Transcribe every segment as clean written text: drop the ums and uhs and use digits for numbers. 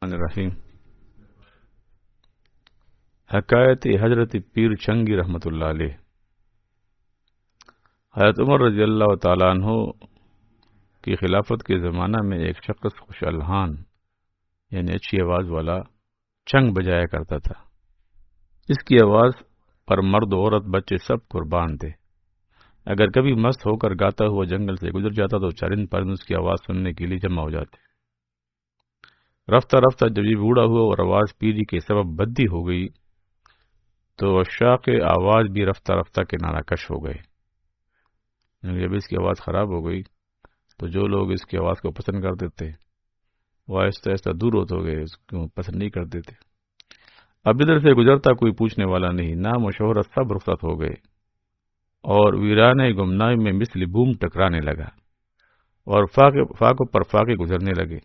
الرحیم حکایت حضرت پیر چنگی رحمۃ اللہ علیہ۔ حضرت عمر رضی اللہ تعالیٰ عنہ کی خلافت کے زمانہ میں ایک شخص خوش الحان یعنی اچھی آواز والا چنگ بجایا کرتا تھا۔ اس کی آواز پر مرد عورت بچے سب قربان تھے۔ اگر کبھی مست ہو کر گاتا ہوا جنگل سے گزر جاتا تو چرند پرند اس کی آواز سننے کے لیے جمع ہو جاتے۔ رفتہ رفتہ جب یہ بوڑھا ہوا اور آواز پیری کے سبب بدی ہو گئی تو عشاق آواز بھی رفتہ رفتہ کنارہ کش ہو گئے۔ جب اس کی آواز خراب ہو گئی تو جو لوگ اس کی آواز کو پسند کرتے تھے وہ آہستہ آہستہ دور ہوتے ہو گئے، اس کو پسند نہیں کرتے تھے۔ اب ادھر سے گزرتا کوئی پوچھنے والا نہیں، نام و شہرت سب رخصت ہو گئے اور ویرانے گمنائی میں مثل بوم ٹکرانے لگا اور فاقوں پر فاقے گزرنے لگے۔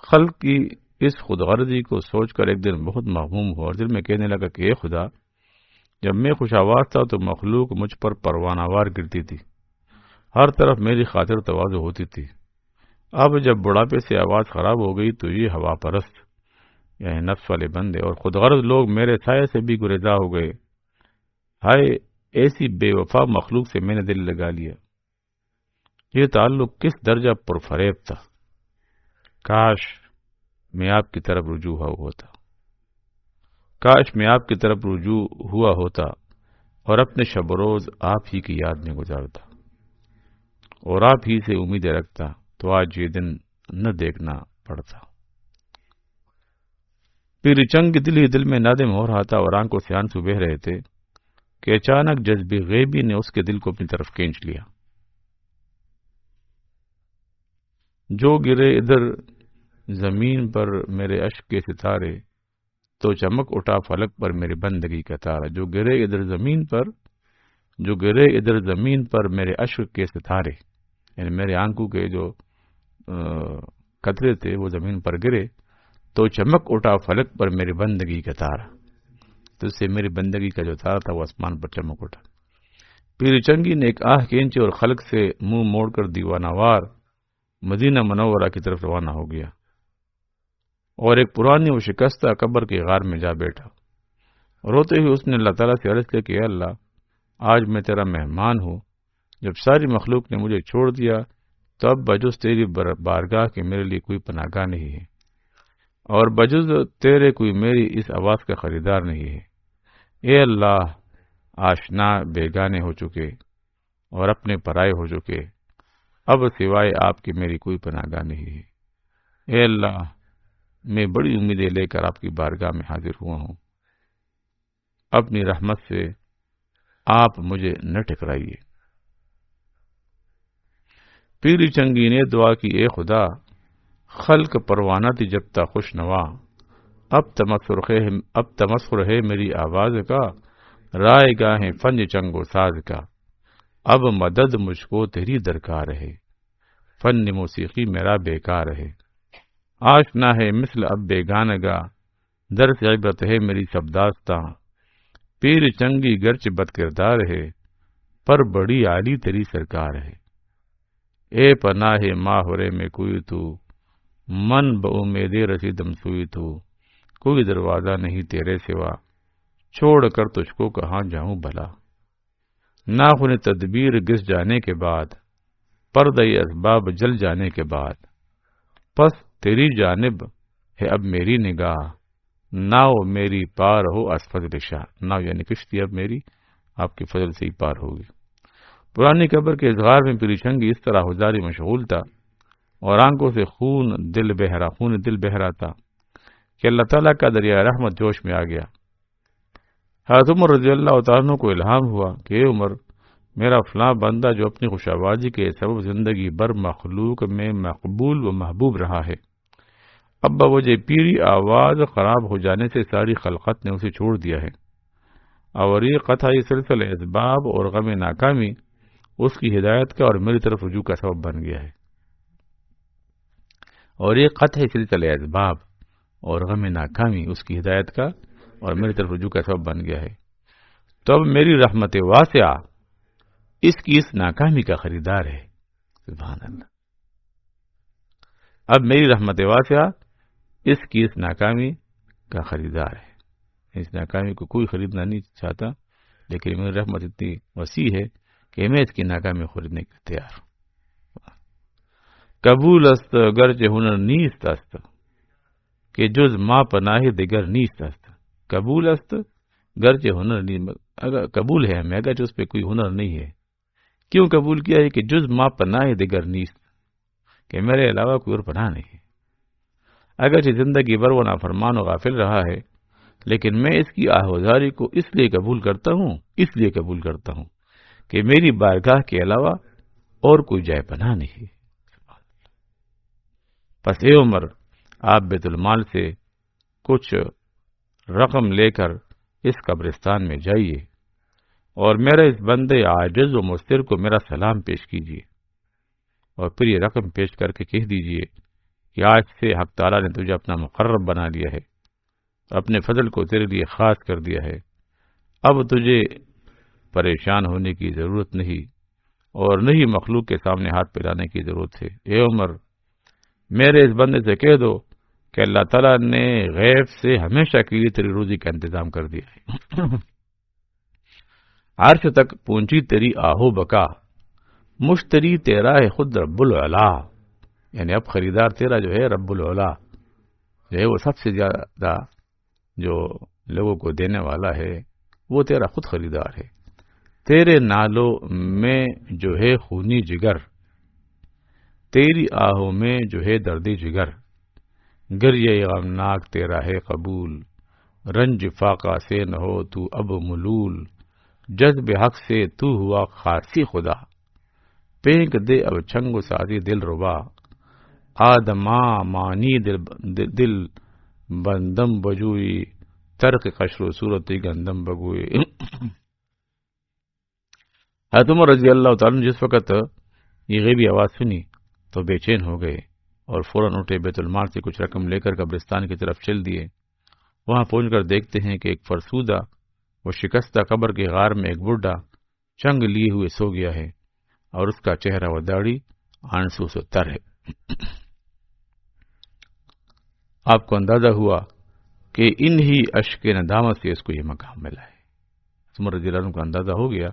خلق کی اس خود غرضی کو سوچ کر ایک دن بہت مغموم ہوا اور دل میں کہنے لگا کہ اے خدا، جب میں خوش آواز تھا تو مخلوق مجھ پر پروانہ وار گرتی تھی، ہر طرف میری خاطر تواضع ہوتی تھی۔ اب جب بڑھاپے سے آواز خراب ہو گئی تو یہ ہوا پرست یعنی نفس والے بندے اور خود غرض لوگ میرے سائے سے بھی گریزاں ہو گئے۔ ہائے، ایسی بے وفا مخلوق سے میں نے دل لگا لیا۔ یہ تعلق کس درجہ پرفریب تھا، کاش میں آپ کی طرف رجوع ہوتا، کاش میں آپ کی طرف رجوع ہوا ہوتا اور اپنے شب و روز آپ ہی کی یاد میں گزارتا اور آپ ہی سے امیدیں رکھتا تو آج یہ دن نہ دیکھنا پڑتا۔ پیر چنگ دل ہی دل میں نادم ہو رہا تھا اور آنکھوں سے آنسو بہہ رہے تھے کہ اچانک جذب غیبی نے اس کے دل کو اپنی طرف کھینچ لیا۔ جو گرے ادھر زمین پر میرے اشک کے ستارے تو چمک اٹھا فلک پر میری بندگی کا تارا۔ جو گرے ادھر زمین پر میرے اشک کے ستارے یعنی میرے آنکھوں کے جو قطرے تھے وہ زمین پر گرے تو چمک اٹھا فلک پر میری بندگی کا تارا، تو اس سے میری بندگی کا جو تارا تھا وہ آسمان پر چمک اٹھا۔ پیر چنگی نے ایک آہ کھینچی اور خلق سے منہ موڑ کر دیوانہ وار مدینہ منورہ کی طرف روانہ ہو گیا اور ایک پرانی و شکستہ قبر کے غار میں جا بیٹھا۔ روتے ہوئے اس نے اللہ تعالیٰ سے عرض کیا کہ اے اللہ، آج میں تیرا مہمان ہوں، جب ساری مخلوق نے مجھے چھوڑ دیا تو اب بجز تیری بارگاہ کے میرے لیے کوئی پناہ گاہ نہیں ہے اور بجز تیرے کوئی میری اس آواز کا خریدار نہیں ہے۔ اے اللہ، آشنا بیگانے ہو چکے اور اپنے پرائے ہو چکے، اب سوائے آپ کی میری کوئی پناہ گاہ نہیں ہے۔ اے اللہ، میں بڑی امیدیں لے کر آپ کی بارگاہ میں حاضر ہوا ہوں، اپنی رحمت سے آپ مجھے نہ ٹکرائیے۔ پیر چنگی نے دعا کی، اے خدا، خلق پروانہ تھی جب تا خوش نوا، اب تمسخر ہے میری آواز کا، رائے گاہیں فن چنگ و ساز کا، اب مدد مجھ کو تیری درکار ہے، فن موسیقی میرا بیکار ہے۔ آشنا ہے مثل اب بیگانگا، درس عبرت ہے میری سب داستاں، پیر چنگی گرچ بد کردار ہے پر بڑی عالی تیری سرکار ہے۔ اے پناہ ماہورے میں کوئی تو، من بامید رسیدم سوئی تو، کوئی دروازہ نہیں تیرے سوا، چھوڑ کر تجھ کو کہاں جاؤں بھلا۔ ناخن تدبیر گس جانے کے بعد، پردہ اسباب جل جانے کے بعد، پس تیری جانب ہے اب میری نگاہ، ناؤ میری پار ہو از فضل شاہ، ناؤ یعنی کشتی اب میری آپ کے فضل سے ہی پار ہوگی۔ پرانی قبر کے اظہار میں پیر چنگی اس طرح حضاری مشغول تھا اور آنکھوں سے خون دل بہ رہا تھا کہ اللہ تعالیٰ کا دریا رحمت جوش میں آ گیا۔ حضرت عمر رضی اللہ تعالیٰ عنہ کو الہام ہوا کہ اے عمر، میرا فلاں بندہ جو اپنی خوش آوازی کے سبب زندگی بھر مخلوق میں مقبول و محبوب رہا ہے، اب بوجہ پیری آواز خراب ہو جانے سے ساری خلقت نے اسے چھوڑ دیا ہے اور یہ قطعی سلسلہ اسباب اور غم ناکامی اس کی ہدایت کا اور میری طرف رجوع کا سبب بن گیا ہے، اور یہ قطعی سلسلہ اسباب اور غم ناکامی اس کی ہدایت کا اور میری طرف رجوع کا سبب بن گیا ہے، تو اب میری رحمت واسعہ اس کی اس ناکامی کا خریدار ہے۔ سبحان اللہ، اب میری رحمت واسعہ اس کی اس ناکامی کا خریدار ہے. اس ناکامی کو کوئی خریدنا نہیں چاہتا، لیکن میری رحمت اتنی وسیع ہے کہ میں اس کی ناکامی خریدنے کے تیار ہوں. قبول است گرچه ہنر نیست است کہ جز ما پناہ دیگر نیست است. قبول است گرچہ ہنر نہیں، اگر قبول ہے ہمیں اگرچہ اس پہ کوئی ہنر نہیں ہے. کیوں قبول کیا ہے؟ کہ جز ما پناہ دیگر نیست، کہ میرے علاوہ کوئی اور پناہ نہیں ہے. اگرچہ زندگی بھر وہ نافرمان و غافل رہا ہے، لیکن میں اس کی آہوازاری کو اس لیے قبول کرتا ہوں کہ میری بارگاہ کے علاوہ اور کوئی جائے پناہ نہیں ہے. پس اے عمر، آپ بیت المال سے کچھ رقم لے کر اس قبرستان میں جائیے اور میرے اس بندے عاجز و مضطر کو میرا سلام پیش کیجیے، اور پھر یہ رقم پیش کر کے کہہ دیجیے کہ آج سے حق تعالیٰ نے تجھے اپنا مقرب بنا لیا ہے، اپنے فضل کو تیرے لیے خاص کر دیا ہے. اب تجھے پریشان ہونے کی ضرورت نہیں اور نہ ہی مخلوق کے سامنے ہاتھ پھیلانے کی ضرورت ہے. اے عمر، میرے اس بندے سے کہہ دو کہ اللہ تعالیٰ نے غیب سے ہمیشہ کے لیے تیری روزی کا انتظام کر دیا ہے. عرش تک پہنچی تیری آہو بکا، مشتری تیرا ہے خود رب العلا. یعنی اب خریدار تیرا جو ہے رب العلا جو ہے، وہ سب سے زیادہ جو لوگوں کو دینے والا ہے، وہ تیرا خود خریدار ہے. تیرے نالوں میں جو ہے خونی جگر، تیری آہوں میں جو ہے دردی جگر. گر یہ غمناک تیرا ہے قبول، رنج فاقہ سے نہ ہو تو اب ملول. جذب حق سے تو ہوا خاصی خدا، پینک دے اب چھنگ سازی دل ربا. آدما مانی دل بندم بجوئی، ترک قشر و صورت گندم بگوئی. حضرت عمر رضی اللہ تعالیٰ نے جس وقت یہ غیبی آواز سنی تو بے چین ہو گئے اور فوراً اٹھے، بیت المال سے کچھ رقم لے کر قبرستان کی طرف چل دیے. وہاں پہنچ کر دیکھتے ہیں کہ ایک فرسودہ و شکستہ قبر کے غار میں ایک بڈھا چنگ لیے ہوئے سو گیا ہے اور اس کا چہرہ و داڑھی آنسو سے تر ہے. آپ کو اندازہ ہوا کہ انہی اشک ندامت سے اس کو یہ مقام ملا ہے. عمر رضی اللہ عنہ کو اندازہ ہو گیا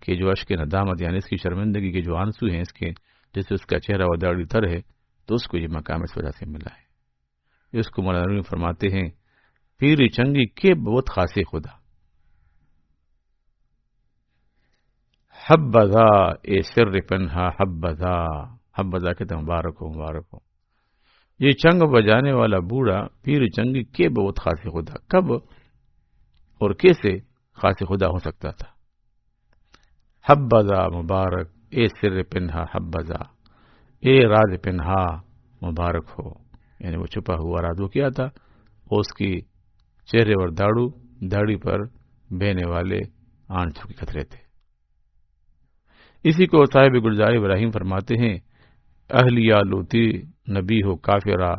کہ جو اشک ندامت یعنی اس کی شرمندگی کے جو آنسو ہیں اس کے، جس سے اس کا چہرہ و داڑھی تر ہے، تو اس کو یہ مقام اس وجہ سے ملا ہے. اس کو مولانا رومی فرماتے ہیں، پیر چنگی کے بہت خاصے خدا، حبذا اے سر پنہا حبذا. حبذا کہتے ہیں مبارک ہو مبارک ہو. یہ چنگ بجانے والا بوڑھا پیر چنگی کے بہت خاصے خدا، کب اور کیسے خاصے خدا ہو سکتا تھا؟ حبذا مبارک، اے سر پنہا حبذا، اے راز پنہا مبارک ہو. یعنی وہ چھپا ہوا راز وہ کیا تھا؟ اور اس کی چہرے اور داڑھی پر بہنے والے آنسو کے قطرے تھے. اسی کو صاحب گلزار ابراہیم فرماتے ہیں، اہلیہ لوتی نبی ہو کافرہ،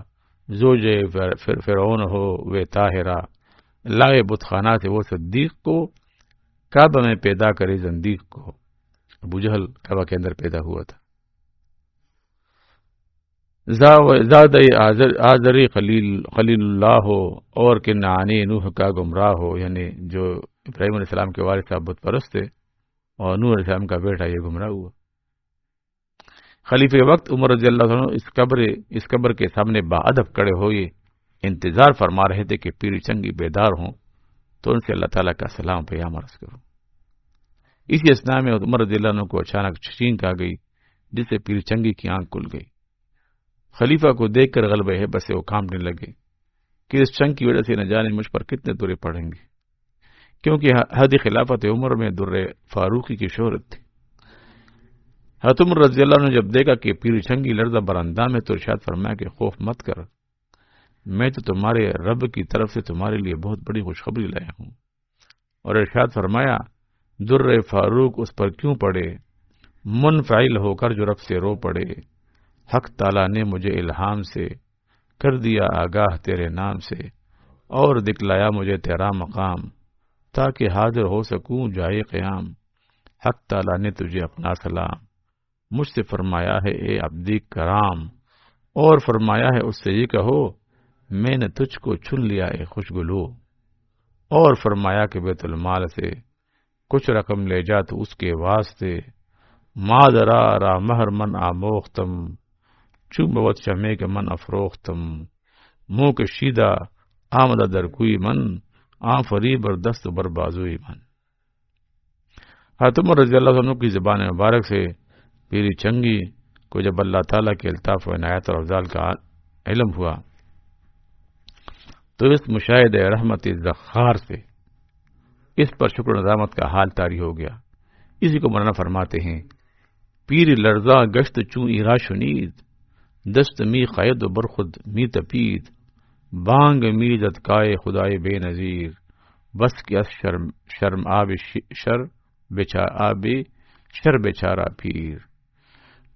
زوجے فرعون ہو وہ طاہرہ. لائے بت خانہ سے وہ صدیق کو، کعبہ میں پیدا کرے زندیق کو. ابو جہل کعبہ کے اندر پیدا ہوا تھا. زاد آزری خلیل اللہ ہو اور کنعانی نوح کا گمراہ ہو. یعنی جو ابراہیم علیہ السلام کے والد صاحب بت پرست تھے اور نوح علیہ السلام کا بیٹا یہ گمراہ ہوا. خلیفہ وقت عمر رضی اللہ عنہ اس قبر کے سامنے باادب کھڑے ہوئے انتظار فرما رہے تھے کہ پیر چنگی بیدار ہوں تو ان سے اللہ تعالیٰ کا سلام پیام عرض کروں. اسی اثناء میں عمر رضی اللہ عنہ کو اچانک چھینک آ گئی، جس سے پیر چنگی کی آنکھ کھل گئی. خلیفہ کو دیکھ کر غلبہ ہیبت سے وہ کانپنے لگے کہ اس چنگ کی وجہ سے نہ جانے مجھ پر کتنے درے پڑیں گے، کیونکہ حد خلافت عمر میں در فاروقی کی شہرت تھی. حضرت عمر رضی اللہ عنہ جب دیکھا کہ پیر چنگی لرزہ براندام ہے تو ارشاد فرمایا کہ خوف مت کر، میں تو تمہارے رب کی طرف سے تمہارے لیے بہت بڑی خوشخبری لایا ہوں. اور ارشاد فرمایا، در فاروق اس پر کیوں پڑے، منفعل ہو کر جو رب سے رو پڑے. حق تعالیٰ نے مجھے الہام سے کر دیا آگاہ تیرے نام سے، اور دکھلایا مجھے تیرا مقام، تاکہ حاضر ہو سکوں جائے قیام. حق تعالیٰ نے تجھے اپنا سلام مجھ سے فرمایا ہے اے عبدی کرام، اور فرمایا ہے اس سے یہ کہو میں نے تجھ کو چن لیا اے خوشگلو، اور فرمایا کہ بیت المال سے کچھ رقم لے جا تو اس کے واسطے، مادرا را مہر من آموختم، چو بوت شمے کے من افروختم، منہ کے شیدہ آمدہ در کوئی من، آ فریب بر دست بر بازوئی من۔ حضرت عمر رضی اللہ عنہ کی زبان مبارک سے پیری چنگی کو جب اللہ تعالیٰ کے الطاف و عنایت اور افضال کا علم ہوا تو اس مشاہد رحمت زخار سے اس پر شکر و ندامت کا حال طاری ہو گیا۔ اسی کو مولانا فرماتے ہیں، پیر لرزاں گشت چوں ایرا شنید، دست می قید و برخود می تپید، بانگ می زدکائے خدائے بے نظیر، بس کی از شرم آب شر بیچارہ پیر،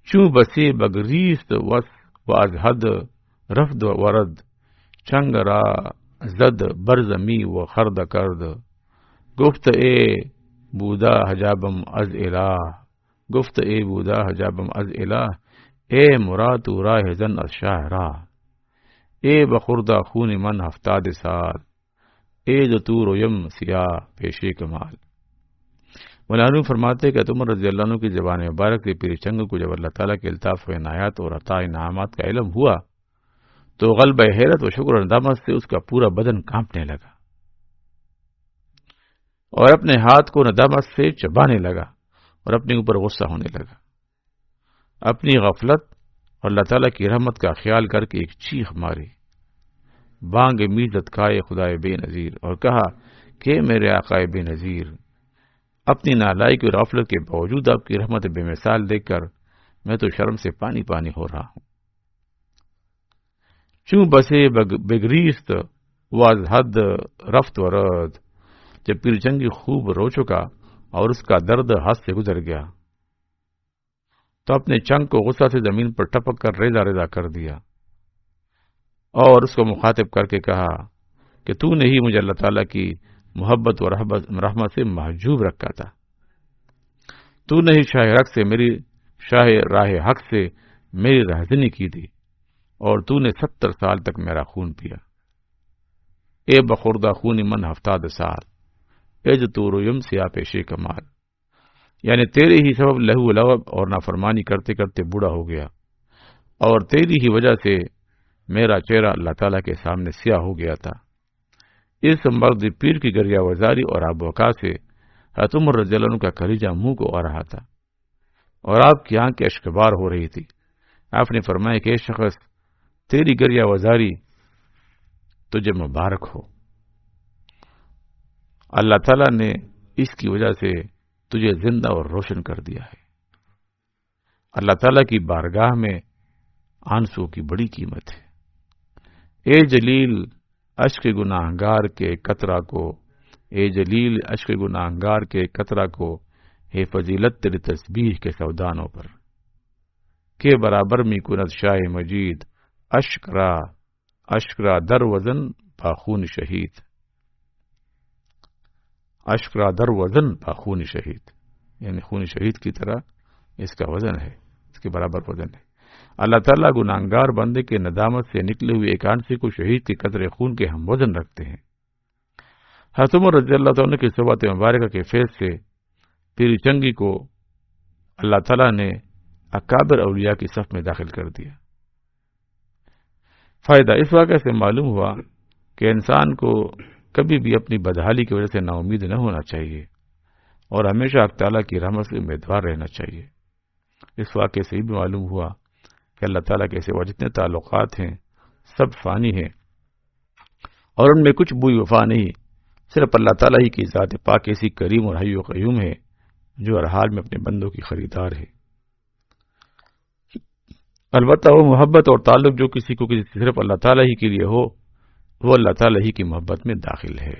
چوں بسی بگریست وس و از حد رفد و ورد، چنگ را زد برزمی و خرد کرد، گفت اے بودا حجابم از الہ، گفت اے بودا حجابم از الہ، اے مراد راہ زن از شاہ راہ، اے بخوردہ خون من ہفتاد سال، اے جو تو رویم سیاہ پیشے کمال۔ مولانا فرماتے کہ عمر رضی اللہ عنہ کی زبان مبارک سے پیر چنگ کو جب اللہ تعالیٰ کے الطاف و عنایات اور عطا انعامات کا علم ہوا تو غلبہ حیرت و شکر و ندامت سے اس کا پورا بدن کانپنے لگا اور اپنے ہاتھ کو ندامت سے چبانے لگا اور اپنے اوپر غصہ ہونے لگا۔ اپنی غفلت اور اللہ تعالیٰ کی رحمت کا خیال کر کے ایک چیخ ماری، بانگ میزت کائے خدائے بے نظیر، اور کہا کہ میرے آقائے بے نظیر، اپنی نالائکی اور غفلت کے باوجود آپ کی رحمت بے مثال دیکھ کر میں تو شرم سے پانی پانی ہو رہا ہوں۔ چوں بسے بگریست واز حد رفت و رد، جب پیر چنگی خوب رو چکا اور اس کا درد ہاتھ سے گزر گیا تو اپنے چنگ کو غصہ سے زمین پر ٹپک کر ریزہ ریزہ کر دیا اور اس کو مخاطب کر کے کہا کہ تو نے ہی مجھے اللہ تعالیٰ کی محبت و رحمت سے محجوب رکھا تھا، تو نے ہی شاہ راہ حق سے میری رہزنی کی تھی اور تو نے 70 سال تک میرا خون پیا۔ اے بخوردہ خون من ہفتاد سال، اے جو تو رویم سیاہ پیشے کمال، یعنی تیرے ہی سبب لہو لعب اور نافرمانی کرتے کرتے بوڑھا ہو گیا اور تیری ہی وجہ سے میرا چہرہ اللہ تعالیٰ کے سامنے سیاہ ہو گیا تھا۔ اس مرد پیر کی گریہ وزاری اور آب وقا سے حضرت عمر رضی اللہ عنہ کا کلیجہ منہ کو آ رہا تھا اور آپ کی آنکھ اشکبار ہو رہی تھی۔ آپ نے فرمایا کہ اے شخص، تیری گریہ وزاری تجھے مبارک ہو، اللہ تعالیٰ نے اس کی وجہ سے تجھے زندہ اور روشن کر دیا ہے۔ اللہ تعالیٰ کی بارگاہ میں آنسو کی بڑی قیمت ہے۔ اے جلیل اشک گناہگار کے قطرہ کو، اے جلیل اشک گناہگار کے قطرہ کو، ہے فضیلت تیری تسبیح کے سودانوں پر، کے برابر می کند شاہ مجید، اشکرا در وزن باخون شہید، اشکرا در وزن باخون شہید، یعنی خون شہید کی طرح اس کا وزن ہے، اس کے برابر وزن ہے۔ اللہ تعالیٰ گناہگار بندے کے ندامت سے نکلے ہوئے ایک آنسو کو شہید کے قطرے خون کے ہم وزن رکھتے ہیں۔ حضرت عمر رضی اللہ عنہ کی صحبت مبارکہ کے فیض سے پیر چنگی کو اللہ تعالیٰ نے اکابر اولیاء کی صف میں داخل کر دیا۔ فائدہ اس واقعے سے معلوم ہوا کہ انسان کو کبھی بھی اپنی بدحالی کی وجہ سے نا امید نہ ہونا چاہیے اور ہمیشہ حق تعالیٰ کی رحمت سے امیدوار رہنا چاہیے۔ اس واقعے سے بھی معلوم ہوا کہ اللہ تعالیٰ کے سوا جتنے تعلقات ہیں سب فانی ہیں اور ان میں کچھ بوئی وفا نہیں، صرف اللہ تعالیٰ ہی کی ذات پاک ایسی کریم اور حی و قیوم ہے جو ہر حال میں اپنے بندوں کی خریدار ہے۔ البتہ وہ محبت اور تعلق جو کسی کو صرف اللہ تعالیٰ ہی کے لیے ہو وہ اللہ تعالیٰ ہی کی محبت میں داخل ہے۔